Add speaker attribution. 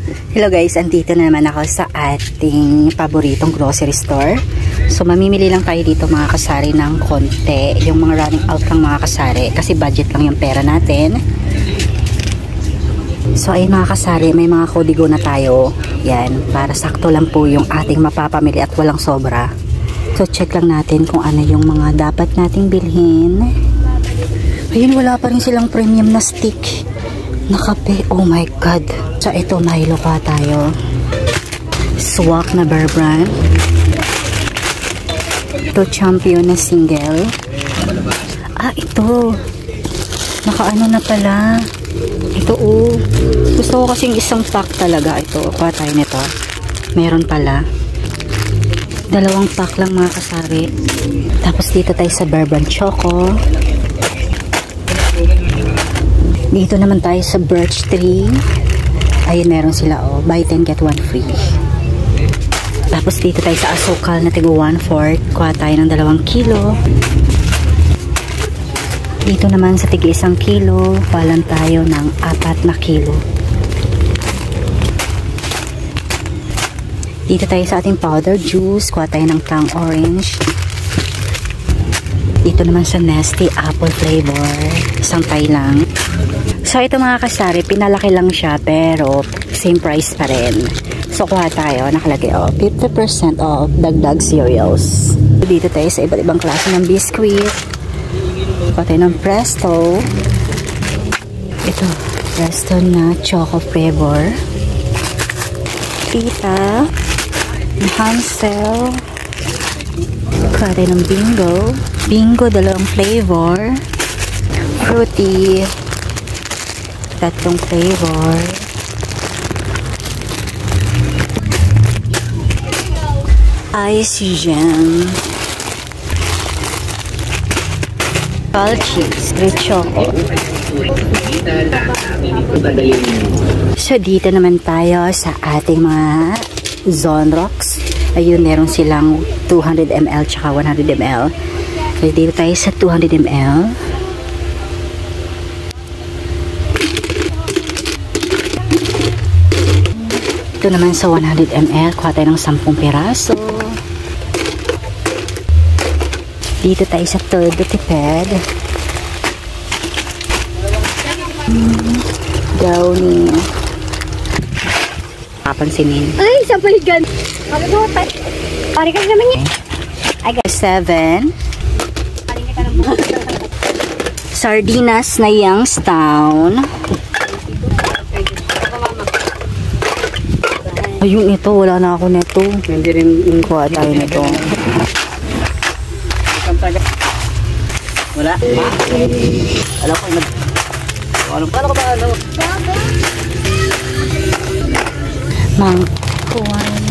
Speaker 1: Hello guys, andito na naman ako sa ating paboritong grocery store. So mamimili lang tayo dito mga kasari ng konti. Yung mga running out lang mga kasari. Kasi budget lang yung pera natin. So ayun mga kasari, may mga kodigo na tayo. Yan, para sakto lang po yung ating mapapamili at walang sobra. So check lang natin kung ano yung mga dapat nating bilhin. Ayun, wala pa rin silang premium na stick na kape. Oh my god. So ito, Milo pa tayo. Swak na Bear Brand. Ito, Champion na single. Ah, ito. Nakaano na pala. Ito, oh. Gusto ko kasing isang pack talaga. Ito, pa tayo nito. Meron pala. 2 pack lang mga kasari. Tapos dito tayo sa Bear Brand Choco. Dito naman tayo sa Birch Tree. Ayun, meron sila, oh. Buy 10 get 1 free. Tapos dito tayo sa Asukal na tigo 1/4. Kuha tayo ng 2 kilo. Dito naman sa tigi 1 kilo. Kuha tayo ng 4 na kilo. Dito tayo sa ating powder juice. Kuha tayo ng Tang Orange. Dito naman sa Nesty Apple flavor. Isang tay lang. So ito mga kasari, pinalaki lang siya pero same price pa rin. So kuha tayo, nakalagay 50% off dagdag cereals. Dito tayo sa iba't ibang klase ng biscuit. Kuha tayo ng Presto. Ito, Presto na choco flavor. Pita. Hansel. Kuha tayo ng Bingo. Bingo, 2 flavor. Fruity. 3 flavor. Ice Gem. All cheese. With choco. So, dito naman tayo sa ating mga Zonrox. Ayun, meron silang 200 ml tsaka 100 ml. So, dito tayo sa 200 ml. Ito naman sa 100 ml, kuha tayo ng 10 piraso. Dito tayo sa Todo Tipid. Downy. Kapansinin.
Speaker 2: Ay, sampaligan. Pari ka naman niya.
Speaker 1: I got 7. Sardinas na Youngstown. Ayun, ito. Wala na ako nito. Hindi rin kuha tayo nito. Wala. Alam ko, paano ka ba, Mangkuan.